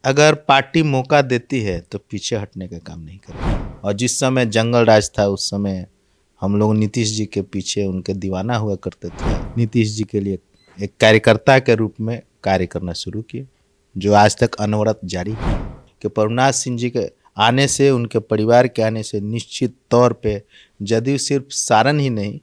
अगर पार्टी मौका देती है तो पीछे हटने का काम नहीं करेगी। और जिस समय जंगल राज था उस समय हम लोग नीतीश जी के पीछे उनके दीवाना हुआ करते थे। नीतीश जी के लिए एक कार्यकर्ता के रूप में कार्य करना शुरू किए, जो आज तक अनवरत जारी है। कि प्रभुनाथ सिंह जी के आने से, उनके परिवार के आने से निश्चित तौर पे जदयू सिर्फ सारण ही नहीं,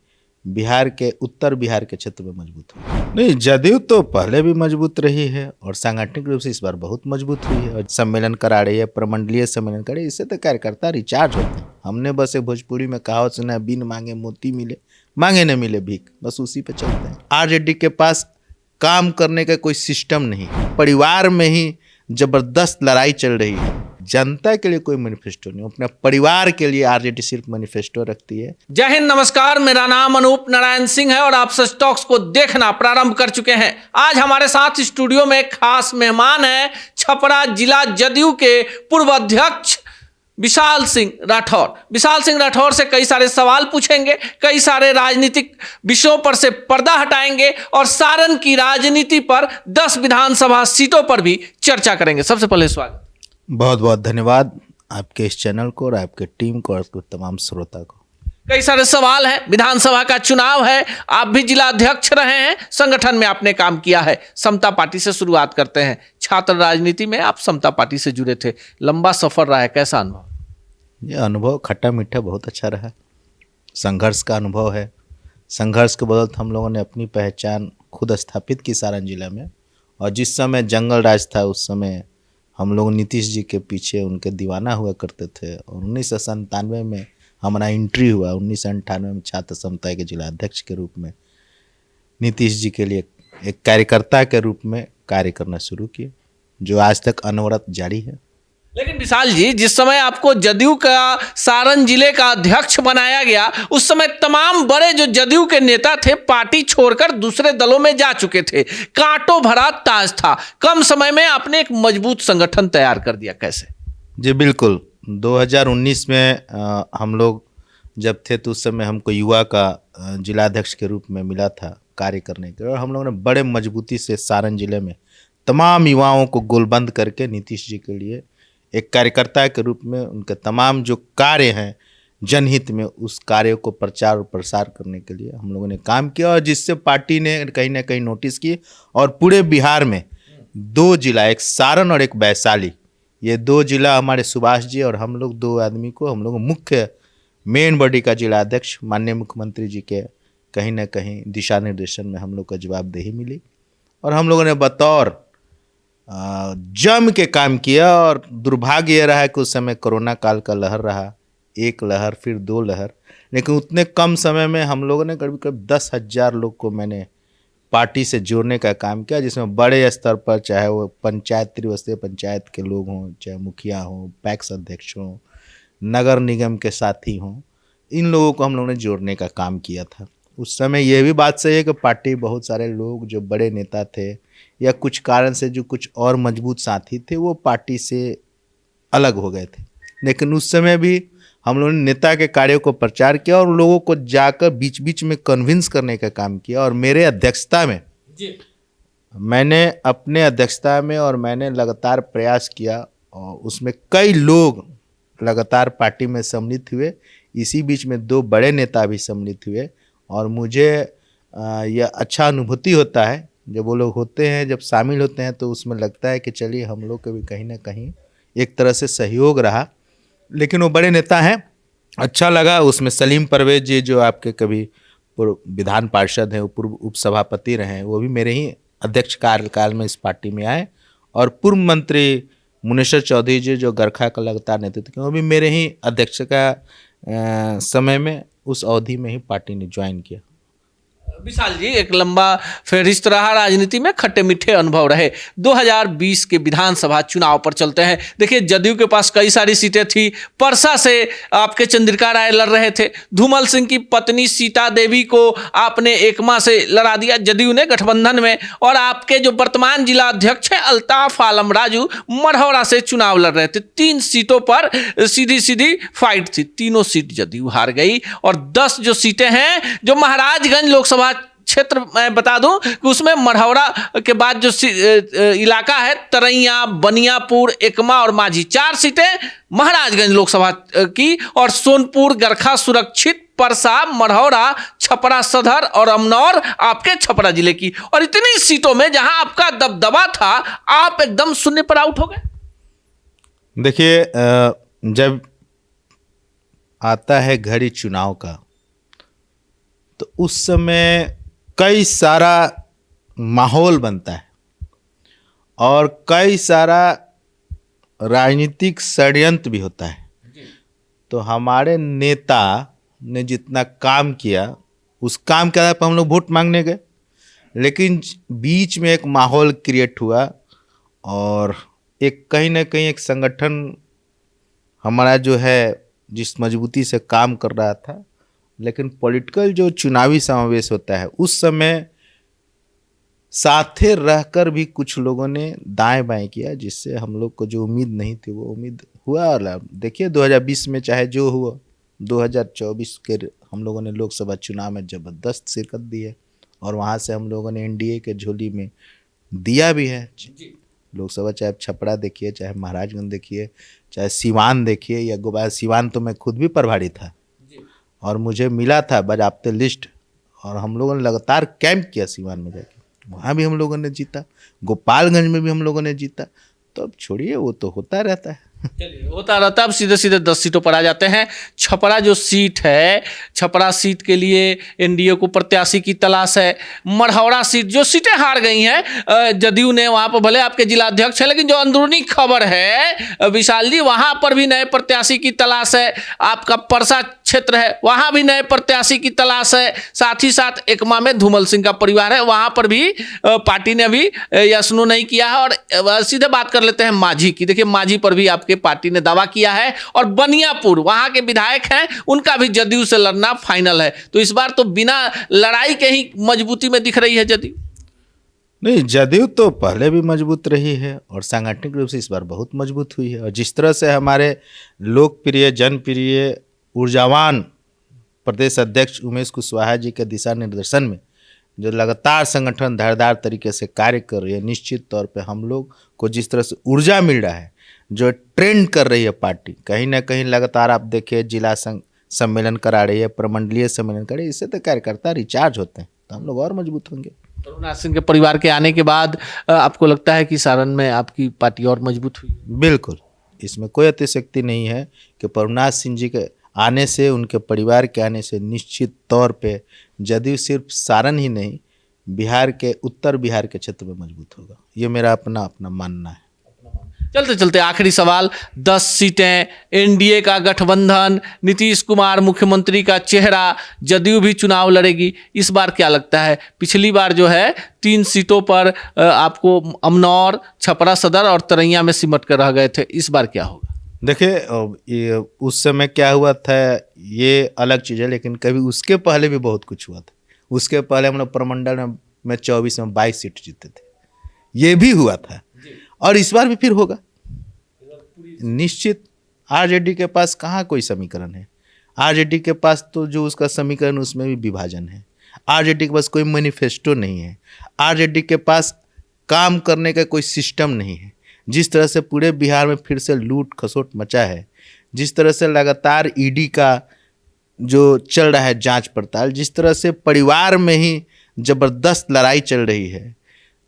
बिहार के उत्तर बिहार के क्षेत्र में मजबूत हुई। नहीं, जदयू तो पहले भी मजबूत रही है और सांगठनिक रूप से इस बार बहुत मजबूत हुई है और सम्मेलन करा रही है, प्रमंडलीय सम्मेलन करा रही है। इससे तो कार्यकर्ता रिचार्ज होते हैं। हमने बस एक भोजपुरी में कहावत सुना है, बिन मांगे मोती मिले, मांगे न मिले भीख, बस उसी पे चलते हैं। आरजेडी के पास काम करने का कोई सिस्टम नहीं है। परिवार में ही जबरदस्त लड़ाई चल रही है। जनता के लिए कोई मैनिफेस्टो नहीं, अपने परिवार के लिए आरजेडी सिर्फ मैनिफेस्टो रखती है। जय हिंद, नमस्कार। मेरा नाम अनूप नारायण सिंह है और आप सच टॉक्स को देखना प्रारंभ कर चुके हैं। आज हमारे साथ स्टूडियो में एक खास मेहमान है, छपरा जिला जदयू के पूर्व अध्यक्ष विशाल सिंह राठौर। विशाल सिंह राठौर से कई सारे सवाल पूछेंगे, कई सारे राजनीतिक विषयों पर से पर्दा हटाएंगे और सारण की राजनीति पर 10 विधानसभा सीटों पर भी चर्चा करेंगे। सबसे पहले स्वागत। बहुत बहुत धन्यवाद आपके इस चैनल को और आपके टीम को और तमाम श्रोता को। कई सारे सवाल हैं, विधानसभा का चुनाव है, आप भी जिला अध्यक्ष रहे हैं, संगठन में आपने काम किया है। समता पार्टी से शुरुआत करते हैं। छात्र राजनीति में आप समता पार्टी से जुड़े थे, लंबा सफर रहा है, कैसा अनुभव? ये अनुभव खट्टा मीठा बहुत अच्छा रहा। संघर्ष का अनुभव है। संघर्ष के बदौलत हम लोगों ने अपनी पहचान खुद स्थापित की सारण जिला में। और जिस समय जंगल राज था उस समय हम लोग नीतीश जी के पीछे उनके दीवाना हुआ करते थे। और 1997 में हमारा एंट्री हुआ। 1998 में छात्र समुदाय के जिला अध्यक्ष के रूप में नीतीश जी के लिए एक कार्यकर्ता के रूप में कार्य करना शुरू किए, जो आज तक अनवरत जारी है। लेकिन विशाल जी, जिस समय आपको जदयू का सारण जिले का अध्यक्ष बनाया गया, उस समय तमाम बड़े जो जदयू के नेता थे पार्टी छोड़कर दूसरे दलों में जा चुके थे। कांटों भरा ताज था। कम समय में आपने एक मजबूत संगठन तैयार कर दिया, कैसे? जी बिल्कुल। 2019 में हम लोग जब थे तो उस समय हमको युवा का जिलाध्यक्ष के रूप में मिला था कार्य करने के, और हम लोगों ने बड़े मजबूती से सारण जिले में तमाम युवाओं को गोलबंद करके नीतीश जी के लिए एक कार्यकर्ता के रूप में उनके तमाम जो कार्य हैं जनहित में, उस कार्य को प्रचार और प्रसार करने के लिए हम लोगों ने काम किया। और जिससे पार्टी ने कहीं ना कहीं नोटिस की और पूरे बिहार में 2 जिला, एक सारण और एक वैशाली, ये 2 जिला हमारे सुभाष जी और हम लोग 2 आदमी को, हम लोग मुख्य मेन बॉडी का जिला अध्यक्ष माननीय मुख्यमंत्री जी के कहीं ना कहीं दिशा निर्देशन में हम लोग को जवाबदेही मिली। और हम लोगों ने बतौर जम के काम किया। और दुर्भाग्य ये रहा कि उस समय कोरोना काल का लहर रहा, 1 लहर फिर 2 लहर, लेकिन उतने कम समय में हम लोगों ने करीब करीब 10,000 लोग को मैंने पार्टी से जोड़ने का काम किया, जिसमें बड़े स्तर पर चाहे वो पंचायत त्रिस्तरीय पंचायत के लोग हों, चाहे मुखिया हों, पैक्स अध्यक्ष हों, नगर निगम के साथी हों, इन लोगों को हम लोगों ने जोड़ने का काम किया था। उस समय ये भी बात सही है कि पार्टी बहुत सारे लोग जो बड़े नेता थे या कुछ कारण से जो कुछ और मजबूत साथी थे वो पार्टी से अलग हो गए थे, लेकिन उस समय भी हम लोगों ने नेता के कार्यों को प्रचार किया और लोगों को जाकर बीच बीच में कन्विंस करने का काम किया। और मेरे अध्यक्षता में मैंने अपने अध्यक्षता में और मैंने लगातार प्रयास किया और उसमें कई लोग लगातार पार्टी में सम्मिलित हुए। इसी बीच में 2 बड़े नेता भी सम्मिलित हुए और मुझे यह अच्छा अनुभूति होता है जब वो लोग होते हैं, जब शामिल होते हैं तो उसमें लगता है कि चलिए हम लोग के भी कहीं ना कहीं एक तरह से सहयोग रहा। लेकिन वो बड़े नेता हैं, अच्छा लगा। उसमें सलीम परवेज जी जो आपके कभी पूर्व विधान पार्षद हैं, वो पूर्व उपसभापति रहे हैं, वो भी मेरे ही अध्यक्ष कार्यकाल में इस पार्टी में आए। और पूर्व मंत्री मुनेश्वर चौधरी जी जो गरखा का लगातार नेतृत्व किया, वो भी मेरे ही अध्यक्ष का समय में उस अवधि में ही पार्टी ने ज्वाइन किया। विशाल जी, एक लंबा फहरिस्त रहा राजनीति में, खट्टे मीठे अनुभव रहे। 2020 के विधानसभा चुनाव पर चलते हैं। देखिए, जदयू के पास कई सारी सीटें थी। परसा से आपके चंद्रिका राय लड़ रहे थे। धूमल सिंह की पत्नी सीता देवी को आपने एकमा से लड़ा दिया जदयू ने गठबंधन में। और आपके जो वर्तमान जिला अध्यक्ष हैं अल्ताफ आलम राजू मढ़ौरा से चुनाव लड़ रहे थे। 3 सीटों पर सीधी सीधी फाइट थी, तीनों सीट जदयू हार गई। और 10 जो सीटें हैं जो महाराजगंज लोकसभा क्षेत्र मैं बता दूं कि उसमें मढ़ौरा के बाद जो इलाका है तरैया, बनियापुर, एकमा और माझी, 4 सीटें महाराजगंज लोकसभा की, और सोनपुर, गरखा सुरक्षित, परसा, मढ़ौरा, छपरा सदर और अमनौर आपके छपरा जिले की। और इतनी सीटों में जहां आपका दबदबा था, आप एकदम शून्य पर आउट हो गए। देखिए, जब आता है घड़ी चुनाव का, तो उस समय कई सारा माहौल बनता है और कई सारा राजनीतिक षड्यंत्र भी होता है। तो हमारे नेता ने जितना काम किया, उस काम के आधार पर हम लोग वोट मांगने गए, लेकिन बीच में एक माहौल क्रिएट हुआ और एक कहीं ना कहीं एक संगठन हमारा जो है जिस मजबूती से काम कर रहा था, लेकिन पॉलिटिकल जो चुनावी समावेश होता है उस समय साथे रहकर भी कुछ लोगों ने दाएं बाएं किया, जिससे हम लोग को जो उम्मीद नहीं थी वो उम्मीद हुआ। और देखिए 2020 में चाहे जो हुआ, 2024 के हम लोगों ने लोकसभा चुनाव में ज़बरदस्त शिरकत दी है और वहाँ से हम लोगों ने एनडीए के झोली में दिया भी है। लोकसभा चाहे छपरा देखिए, चाहे महाराजगंज देखिए, चाहे सीवान देखिए, या गोपाल सीवान तो मैं खुद भी प्रभारी था और मुझे मिला था बाज़ाब्ते लिस्ट, और हम लोगों ने लगातार कैंप किया सीवान में जाके, वहाँ भी हम लोगों ने जीता, गोपालगंज में भी हम लोगों ने जीता। तो अब छोड़िए, वो तो होता रहता है। चलिए, होता रहता। अब सीधे सीधे 10 सीटों पर आ जाते हैं। छपरा जो सीट है, छपरा सीट के लिए एनडीए को प्रत्याशी की तलाश है। मढ़ौरा सीट, जो सीटें हार गई हैं जदयू ने, वहाँ पर भले आपके जिलाध्यक्ष है, लेकिन जो अंदरूनी खबर है विशाल जी, वहाँ पर भी नए प्रत्याशी की तलाश है। आपका परसा क्षेत्र है, वहाँ भी नए प्रत्याशी की तलाश है। साथ ही साथ एकमा में धूमल सिंह का परिवार है, वहाँ पर भी पार्टी ने अभी यशनु नहीं किया है। और सीधे बात कर लेते हैं माझी की। देखिए, माझी पर भी आपके पार्टी ने दावा किया है, और बनियापुर वहाँ के विधायक हैं, उनका भी जदयू से लड़ना फाइनल है। तो इस बार तो बिना लड़ाई के ही मजबूती में दिख रही है जदयू। नहीं, जदयू तो पहले भी मजबूत रही है और सांगठनिक रूप से इस बार बहुत मजबूत हुई है। और जिस तरह से हमारे लोकप्रिय, जनप्रिय, ऊर्जावान प्रदेश अध्यक्ष उमेश कुशवाहा जी के दिशा निर्देशन में जो लगातार संगठन धारदार तरीके से कार्य कर रही है, निश्चित तौर पे हम लोग को जिस तरह से ऊर्जा मिल रहा है, जो ट्रेंड कर रही है पार्टी, कहीं ना कहीं लगातार आप देखिए जिला सम्मेलन करा रही है, प्रमंडलीय सम्मेलन कर रही है, इससे तो कार्यकर्ता रिचार्ज होते हैं, तो हम लोग और मजबूत होंगे। करुणा सिंह के परिवार के आने के बाद आपको लगता है कि सारण में आपकी पार्टी और मजबूत हुई? बिल्कुल, इसमें कोई अतिशक्ति नहीं है कि प्रभुनाथ सिंह जी के आने से, उनके परिवार के आने से निश्चित तौर पे जदयू सिर्फ सारण ही नहीं, बिहार के, उत्तर बिहार के क्षेत्र में मजबूत होगा। ये मेरा अपना मानना है। चलते चलते आखिरी सवाल, 10 सीटें, एनडीए का गठबंधन, नीतीश कुमार मुख्यमंत्री का चेहरा, जदयू भी चुनाव लड़ेगी। इस बार क्या लगता है? पिछली बार जो है 3 सीटों पर आपको अमनौर, छपरा सदर और तरैया में सिमट कर रह गए थे, इस बार क्या होगा? देखिए, उस समय क्या हुआ था ये अलग चीज़ है, लेकिन कभी उसके पहले भी बहुत कुछ हुआ था। उसके पहले हम लोग प्रमंडल में 24 में 22 सीट जीते थे, ये भी हुआ था, और इस बार भी फिर होगा निश्चित। आरजेडी के पास कहाँ कोई समीकरण है? आरजेडी के पास तो जो उसका समीकरण, उसमें भी विभाजन है। आरजेडी के पास कोई मैनिफेस्टो नहीं है। आरजेडी के पास काम करने का कोई सिस्टम नहीं है। जिस तरह से पूरे बिहार में फिर से लूट खसोट मचा है, जिस तरह से लगातार ईडी का जो चल रहा है जांच पड़ताल, जिस तरह से परिवार में ही ज़बरदस्त लड़ाई चल रही है,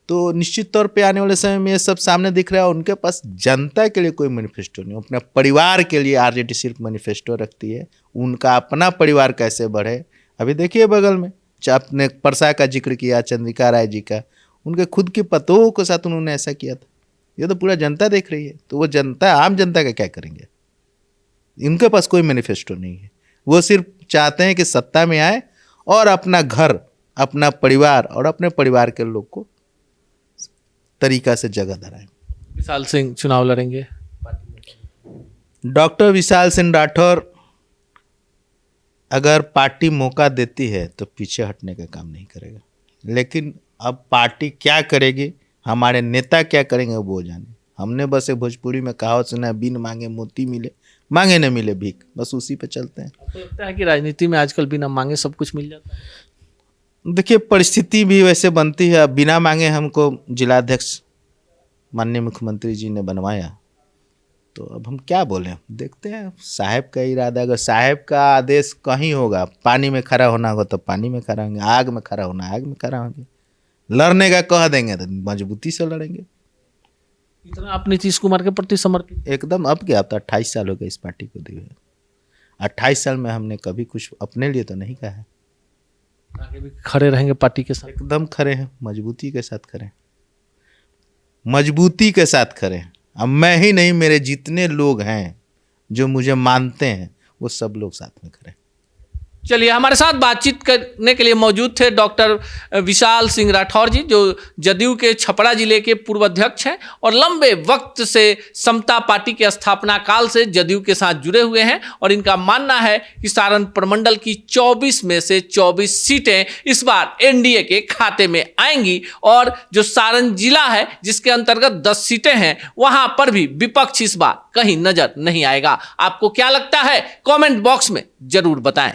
तो निश्चित तौर पे आने वाले समय में ये सब सामने दिख रहा है। उनके पास जनता के लिए कोई मैनिफेस्टो नहीं, अपने परिवार के लिए आरजेडी सिर्फ मैनिफेस्टो रखती है। उनका अपना परिवार कैसे बढ़े, अभी देखिए बगल में आपने परसा का जिक्र किया, चंद्रिका राय जी का, उनके खुद की पतों के साथ उन्होंने ऐसा किया था। ये तो पूरा जनता देख रही है, तो वो जनता, आम जनता का क्या करेंगे? इनके पास कोई मैनिफेस्टो नहीं है। वो सिर्फ चाहते हैं कि सत्ता में आए और अपना घर, अपना परिवार और अपने परिवार के लोग को तरीका से जगह धराएं। विशाल सिंह चुनाव लड़ेंगे? डॉक्टर विशाल सिंह राठौर अगर पार्टी मौका देती है तो पीछे हटने का काम नहीं करेगा, लेकिन अब पार्टी क्या करेगी, हमारे नेता क्या करेंगे वो जाने। हमने बस एक भोजपुरी में कहावत सुना है, बिन मांगे मोती मिले, मांगे न मिले भीख, बस उसी पे चलते हैं। आपको लगता है कि राजनीति में आजकल बिना मांगे सब कुछ मिल जाता है? देखिए, परिस्थिति भी वैसे बनती है। अब बिना मांगे हमको जिलाध्यक्ष माननीय मुख्यमंत्री जी ने बनवाया, तो अब हम क्या बोलें। देखते हैं साहब का इरादा। अगर साहब का आदेश कहीं होगा, पानी में खड़ा होना होगा तो पानी में खड़ा होंगे, आग में खड़ा होना आग में खड़ा होंगे, लड़ने का कह देंगे तो मजबूती से लड़ेंगे। इतना आप नीतीश कुमार के प्रति समर्पित? एकदम। अब क्या, अब तो 28 साल हो गए इस पार्टी को दिए हुए। 28 साल में हमने कभी कुछ अपने लिए तो नहीं कहा है। आगे भी खड़े रहेंगे पार्टी के साथ? एकदम खड़े हैं, मजबूती के साथ खड़े हैं, मजबूती के साथ खड़े हैं। अब मैं ही नहीं, मेरे जितने लोग हैं जो मुझे मानते हैं वो सब लोग साथ में खड़े हैं। चलिए, हमारे साथ बातचीत करने के लिए मौजूद थे डॉक्टर विशाल सिंह राठौर जी, जो जदयू के छपरा जिले के पूर्व अध्यक्ष हैं और लंबे वक्त से समता पार्टी के स्थापना काल से जदयू के साथ जुड़े हुए हैं। और इनका मानना है कि सारण प्रमंडल की 24 में से 24 सीटें इस बार एनडीए के खाते में आएंगी और जो सारण जिला है जिसके अंतर्गत 10 सीटें हैं, वहां पर भी विपक्ष इस बार कहीं नजर नहीं आएगा। आपको क्या लगता है, कमेंट बॉक्स में जरूर बताएं।